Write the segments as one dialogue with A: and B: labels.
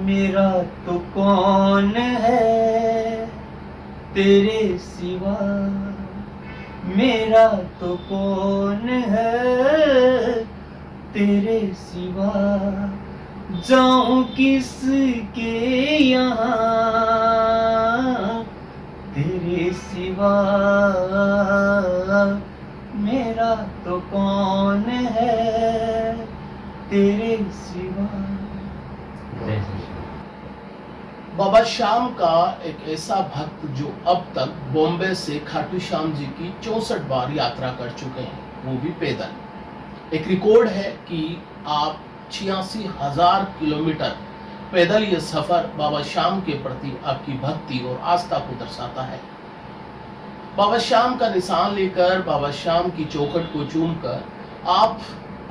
A: मेरा तो कौन है तेरे सिवा, मेरा तो कौन है तेरे सिवा, जाऊं किसके यहाँ तेरे सिवा, मेरा तो कौन है तेरे सिवा।
B: बाबा श्याम का एक ऐसा भक्त जो अब तक बॉम्बे से खाटू श्याम जी की 64 बार यात्रा कर चुके हैं, वो भी पैदल। एक रिकॉर्ड है कि आप 86,000 किलोमीटर पैदल ये सफर बाबा श्याम के प्रति आपकी भक्ति और आस्था को दर्शाता है। बाबा श्याम का निशान लेकर, बाबा श्याम की चौखट को चूमकर आप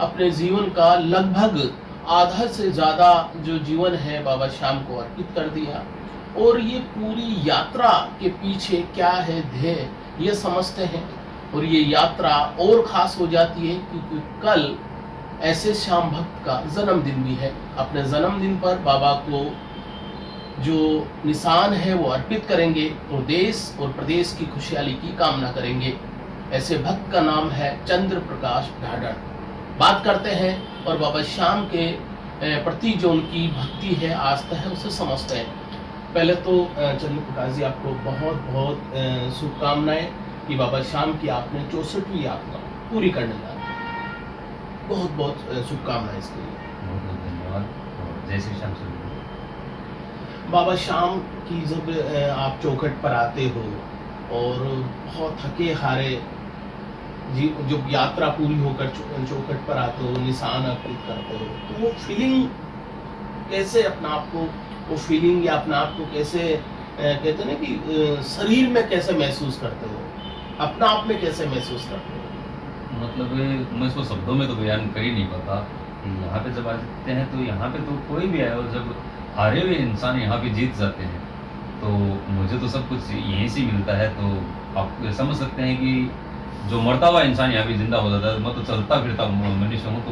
B: अपने जीवन का लगभग आधा से ज्यादा जो जीवन है बाबा श्याम को अर्पित कर दिया। और ये पूरी यात्रा के पीछे क्या है ध्येय, ये समझते हैं। और ये यात्रा और खास हो जाती है क्योंकि कल ऐसे श्याम भक्त का जन्मदिन भी है। अपने जन्मदिन पर बाबा को जो निशान है वो अर्पित करेंगे और देश और प्रदेश की खुशहाली की कामना करेंगे। ऐसे भक्त का नाम है चंद्र प्रकाश ढाढर। बात करते हैं और बाबा श्याम के प्रति जो उनकी भक्ति है, आस्था है, उसे समझते हैं। पहले तो चंद्र प्रकाश जी, आपको बहुत बहुत शुभकामनाएं कि बाबा श्याम की आपने 64वीं यात्रा पूरी करने जा रहे हैं। बहुत बहुत शुभकामनाएं इसके लिए।
C: बहुत बहुत धन्यवाद और जय श्री श्याम।
B: बाबा श्याम की जब आप चौखट पर आते हो और बहुत थके हारे जी जब यात्रा पूरी होकर चौखट पर आते हो, निशान अर्पित करते हो, तो वो फीलिंग कैसे अपना आप को, वो फीलिंग या अपना आप को कैसे कहते हैं ना कि शरीर में कैसे महसूस करते हो, अपना आप में कैसे महसूस करते हो?
C: मतलब मैं इसको शब्दों में तो बयान कर ही नहीं पाता। यहाँ पे जब आते हैं तो यहाँ पे तो कोई भी आए और जब हारे हुए इंसान यहाँ पे जीत जाते हैं तो मुझे तो सब कुछ यहीं से मिलता है। तो आप समझ सकते हैं कि जो मरता हुआ इंसान यहाँ पे जिंदा हो जाता है, मैं तो चलता फिरता मनुष्य हूँ, तो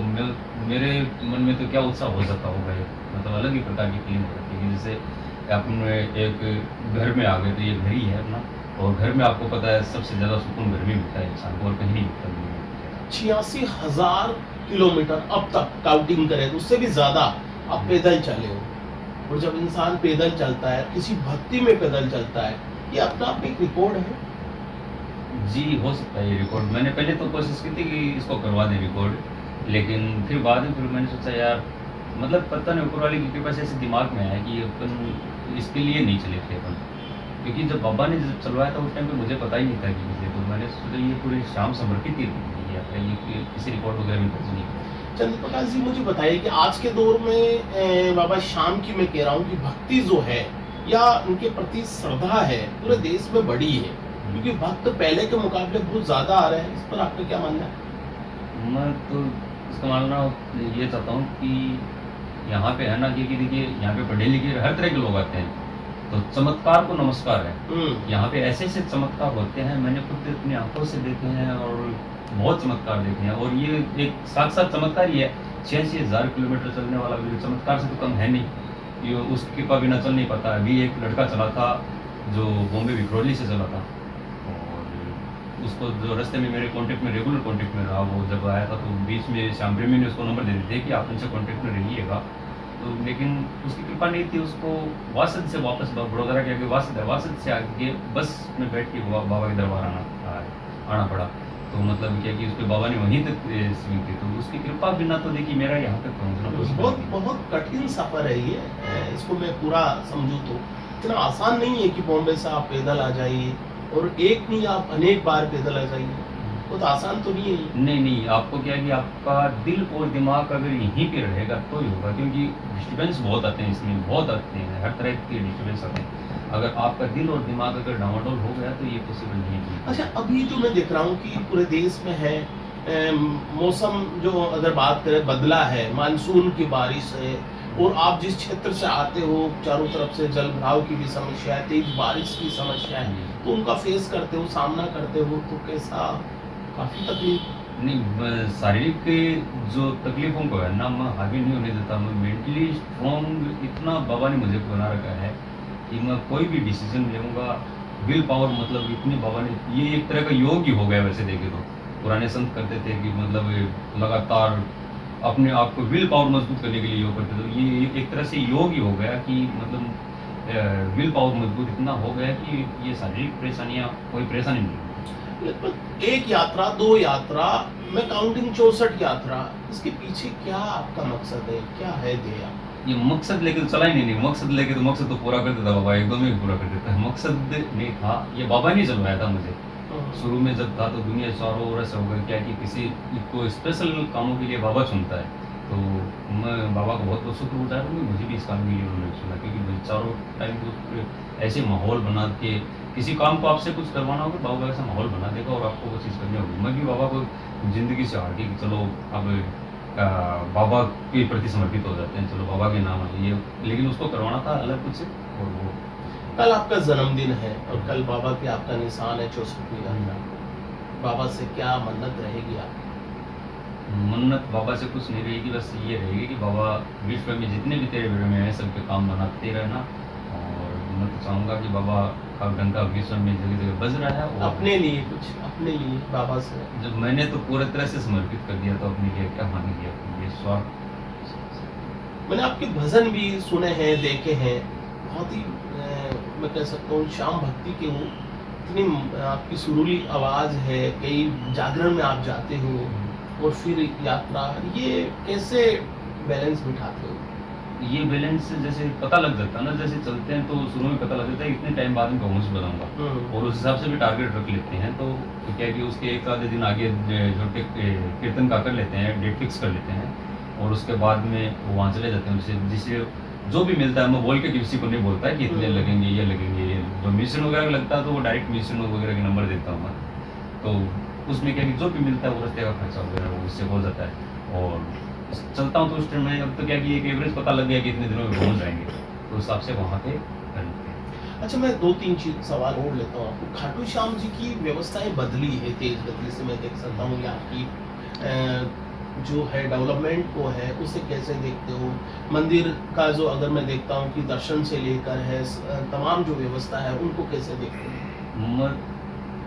C: मेरे मन में तो क्या उत्साह हो जाता होगा। मतलब अलग ही प्रकार की फीलिंग होती है। जैसे अपने एक घर में आ गए तो ये घर ही है अपना, और घर में आपको पता है सबसे ज़्यादा सुकून घर में मिलता है इंसान को और कहीं नहीं मिलता।
B: 86,000 किलोमीटर अब तक काउंटिंग करें तो उससे भी ज़्यादा आप पैदल चले हो। और जब इंसान पैदल चलता है, किसी भक्ति में पैदल चलता है, ये अपना आप एक रिकॉर्ड है।
C: जी हो सकता है ये रिकॉर्ड। मैंने पहले तो कोशिश की थी कि इसको करवा दें रिकॉर्ड, लेकिन फिर बाद में फिर मैंने सोचा यार मतलब पता नहीं ऊपर वाले की कृपा से ऐसे दिमाग में आया कि अपन इसके लिए नहीं चले थे अपन, क्योंकि जब बाबा ने जब चलवाया था उस टाइम पे मुझे पता ही नहीं था कि मुझे, तो मैंने सोचा ये पूरे शाम समर्पित ही यात्रा, ये किसी रिकॉर्ड वगैरह में कुछ नहीं।
B: चंद्र प्रकाश जी, मुझे बताइए कि आज के दौर में बाबा श्याम की मैं कह रहा हूँ कि भक्ति जो है या उनके प्रति श्रद्धा है पूरे देश में बड़ी है, क्योंकि भक्त पहले के मुकाबले बहुत ज्यादा आ रहे हैं। इस पर आपका क्या मानना है?
C: मैं तो इसका मानना ये चाहता हूँ कि यहाँ पे है ना कि देखिए यहाँ पे पढ़े लिखे हर तरह के लोग आते हैं, तो चमत्कार को नमस्कार है। यहाँ पे ऐसे ऐसे चमत्कार होते हैं, मैंने खुद अपनी आंखों से देखे हैं और बहुत चमत्कार देखे हैं। और ये एक साक्षात चमत्कार ही है। 86,000 किलोमीटर चलने वाला भी चमत्कार से तो कम है नहीं, ये उसकी कृपा बिना चल नहीं पाता। अभी एक लड़का चला था जो बॉम्बे विक्रोली से चला था, और उसको जो रास्ते में मेरे कांटेक्ट में रेगुलर कांटेक्ट में रहा, वो जब आया था तो बीच में श्याम प्रेमी ने उसको नंबर दे दिए थे कि आप उनसे कांटेक्ट में रहिएगा। तो लेकिन उसकी कृपा नहीं थी, उसको वासद से वापस बड़ोदरा के आगे वासद से आगे बस में बैठ के बाबा के दरबार आना पड़ा। तो मतलब क्या कि उसके बाबा ने वहीं तक स्विंग की, तो उसकी कृपा बिना तो देखिए मेरा यहाँ तक पहुँचना
B: बहुत बहुत कठिन सफर है ये। इसको मैं पूरा समझूँ तो इतना आसान नहीं है कि बॉम्बे से आप पैदल आ जाइए और एक नहीं आप अनेक बार पैदल आ जाइए, बहुत आसान तो नहीं है।
C: नहीं, आपको क्या है कि आपका दिल और दिमाग अगर यहीं पे रहेगा तो ही होगा, क्योंकि डिस्टर्बेंस बहुत आते हैं इसमें, बहुत आते हैं, हर तरह के डिस्टर्बेंस आते हैं। अगर आपका दिल और दिमाग अगर डामाडोल हो गया तो ये पॉसिबल नहीं है।
B: अच्छा, अभी जो मैं देख रहा हूँ कि पूरे देश में है मौसम जो अगर बात करें बदला है, मानसून की बारिश है, और आप जिस क्षेत्र से आते हो चारों तरफ से जल भराव की भी समस्या है, तेज बारिश की समस्या है, तो उनका फेस करते हो, सामना करते हो, तो कैसा? काफी तकलीफ?
C: नहीं, शारीरिक जो तकलीफों को है ना, मैं हावी नहीं होने देता। मैं मेंटली स्ट्रॉन्ग इतना बाबा ने मुझे बना रखा है कि मैं कोई भी डिसीजन लूँगा, विल पावर, मतलब इतनी बाबा ने, ये एक तरह का योग ही हो गया वैसे देखे तो। पुराने संत करते थे कि मतलब लगातार अपने आप को विल पावर मजबूत करने के लिए योग करते थे। ये एक तरह से योग ही हो गया कि मतलब विल पावर मजबूत इतना हो गया कि ये शारीरिक परेशानियाँ कोई परेशानी नहीं।
B: लगभग 1 यात्रा, 2 यात्रा, मैं काउंटिंग 64 यात्रा, इसके पीछे क्या आपका मकसद है, क्या है ध्येय?
C: ये मकसद लेके तो चला ही नहीं, मकसद लेके तो मकसद तो पूरा कर देता बाबा, एकदम ही पूरा कर देता है। मकसद नहीं था, ये बाबा ने चलवाया था मुझे। शुरू में जब था तो दुनिया चारों ओर ऐसा होगा क्या कि किसी को स्पेशल कामों के लिए बाबा चुनता है, तो मैं बाबा को बहुत बहुत शुक्रगुजार हूँ, मुझे भी इस काम के लिए उन्होंने चुना, क्योंकि चारों टाइम को ऐसे माहौल बना के किसी काम को आपसे कुछ करवाना होगा, बाबा ऐसा माहौल बना देगा और आपको वो चीज़ करनी होगी। मैं भी बाबा को ज़िंदगी से हार गई कि चलो अब बाबा के प्रति समर्पित हो जाते हैं, चलो बाबा के नाम है ये, लेकिन उसको करवाना था अलग कुछ। और वो
B: कल आपका जन्मदिन है और कल बाबा के आपका निशान है 64वीं यात्रा। बाबा से क्या मन्नत रहेगी आपकी?
C: मन्नत बाबा से कुछ नहीं रहेगी, बस ये रहेगी कि बाबा विश्व में जितने भी तेरे विश्व में हैं सबके काम बनाते रहना। और मैं तो चाहूँगा कि बाबा का डंका विश्व में जगह जगह बज रहा है। और
B: अपने लिए कुछ, अपने लिए बाबा से
C: जब मैंने तो पूरी तरह से समर्पित कर दिया तो अपने लिए क्या मांगे किया, ये स्वार्थ।
B: मैंने आपके भजन भी सुने हैं, देखे हैं, बहुत ही मैं कह सकता हूँ श्याम भक्ति के वो, इतनी आपकी सुरीली आवाज़ है, कई जागरण में आप जाते हो और फिर यात्रा, ये कैसे बैलेंस बिठाते हो?
C: ये बैलेंस जैसे पता लग जाता है ना, जैसे चलते हैं तो शुरू में पता लग जाता है इतने टाइम बाद में पहुँच बनाऊंगा, और उस हिसाब से भी टारगेट रख लेते हैं। तो क्या है कि उसके एक आधे दिन आगे जो कीर्तन का कर लेते हैं, डेट फिक्स कर लेते हैं, और उसके बाद में वो वहाँ चले जाते हैं। जिसे जो भी मिलता है मैं बोल के किसी को नहीं बोलता है कि इतने लगेंगे, ये लगेंगे। जो मिशन वगैरह लगता है तो वो डायरेक्ट मिशन वगैरह के नंबर देता हूँ मैं, तो उसमें क्या कि जो भी मिलता है वो रस्ते का खर्चा वगैरह वो उससे हो जाता है। और चलता हूँ तो उस टाइम में अब तो क्या कि एक एवरेज पता लग गया कि इतने दिनों में पहुँच जाएंगे, तो उस हिसाब से वहाँ पे कर लेते हैं।
B: अच्छा, मैं 2-3 चीज सवाल और लेता हूँ आपको। खाटू श्याम जी की व्यवस्थाएं बदली है तेज गति से, मैं देख सकता हूँ, या आपकी जो है डेवलपमेंट को है उसे कैसे देखते हो? मंदिर का जो अगर मैं देखता हूँ कि दर्शन से लेकर है तमाम जो व्यवस्था है उनको कैसे देखते हो?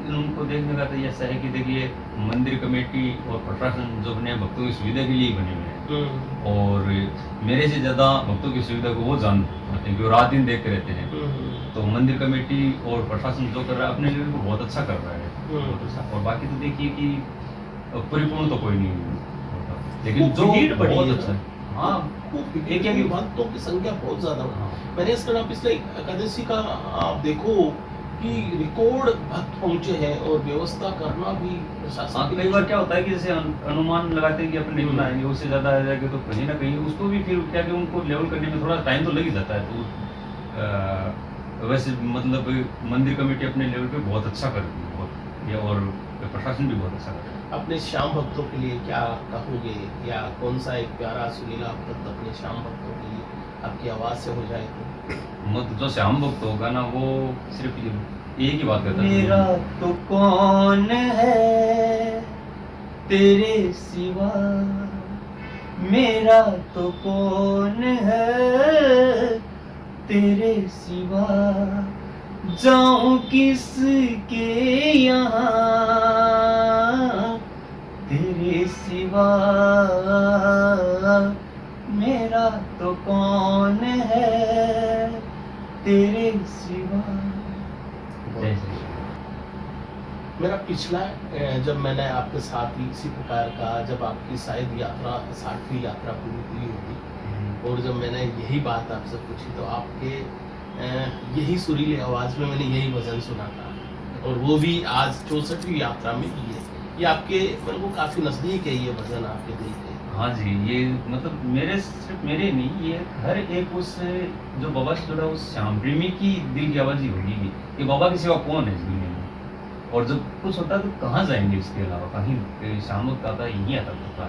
C: उनको देखने का तो ऐसा है कि देखिए मंदिर कमेटी और प्रशासन जो बने भक्तों की सुविधा के लिए बने हुए हैं, और मेरे से ज़्यादा भक्तों की सुविधा को वो जानते हैं क्योंकि वो रात दिन देखते रहते हैं। तो मंदिर कमेटी और प्रशासन जो कर रहा है अपने लिए वो बहुत अच्छा कर रहा है, बहुत अच्छा। और बाकी तो देखिए कि परिपूर्ण तो कोई नहीं होता, लेकिन जो
B: भीड़ बड़ी
C: बहुत
B: है
C: अच्छा है। हाँ,
B: एक है कि भक्तों की संख्या बहुत ज्यादा है।
C: हाँ।
B: मैंने इस तरह पिछले एकादशी का आप देखो कि रिकॉर्ड भक्त पहुंचे हैं और व्यवस्था करना भी प्रशासन
C: हाँ, कई बार क्या होता है कि जैसे अनुमान लगाते हैं कि अपने इतना आएंगे, उससे ज़्यादा आ जाएगा, तो कहीं ना कहीं उसको भी फिर क्या कि उनको लेवल करने में थोड़ा टाइम तो लग ही जाता है। तो वैसे मतलब मंदिर कमेटी अपने लेवल पे बहुत अच्छा करती है, बहुत, ये, और प्रशासन भी बहुत अच्छा करता है।
B: अपने श्याम भक्तों के लिए क्या कहोगे, या कौन सा एक प्यारा सुरीला भक्त अपने श्याम भक्तों के लिए आपकी आवाज़ से हो जाए तो?
C: मत जो श्याम भक्त होगा ना वो सिर्फ एक ही बात करता है,
A: मेरा तो कौन है तेरे सिवा, मेरा तो कौन है तेरे सिवा, जाऊं किसके यहाँ तेरे सिवा, मेरा तो कौन है तेरे सिवा।
C: जय श्री राम।
B: मेरा पिछला जब मैंने आपके साथ ही इसी प्रकार का, जब आपकी शायद यात्रा 60वीं यात्रा पूरी हुई होगी, और जब मैंने यही बात आपसे पूछी तो आपके यही सुरीली आवाज़ में मैंने यही भजन सुना था, और वो भी आज 64वीं यात्रा में ही है। ये आपके मेरे को काफ़ी नज़दीक है ये भजन आपके दिल के।
C: हाँ जी, ये मतलब मेरे सिर्फ मेरे नहीं, ये हर एक उस जो बाबा से जुड़ा उस श्याम प्रेमी की दिल की आवाज़ ही होगी कि बाबा की सिवा कौन है इस दुनिया में। और जब कुछ होता है तो कहाँ जाएंगे इसके अलावा, कहीं श्याम भक्त आता है, यहीं आता था।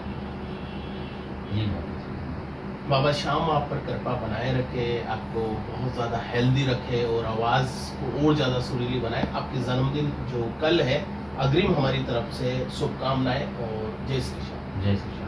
C: ये बात है।
B: बाबा श्याम आप पर कृपा बनाए रखे, आपको बहुत ज़्यादा हेल्दी रखे और आवाज़ को और ज़्यादा सुरीली बनाए। आपके जन्मदिन जो कल है अग्रिम हमारी तरफ से शुभकामनाएं और जय श्री श्याम।
C: जय श्री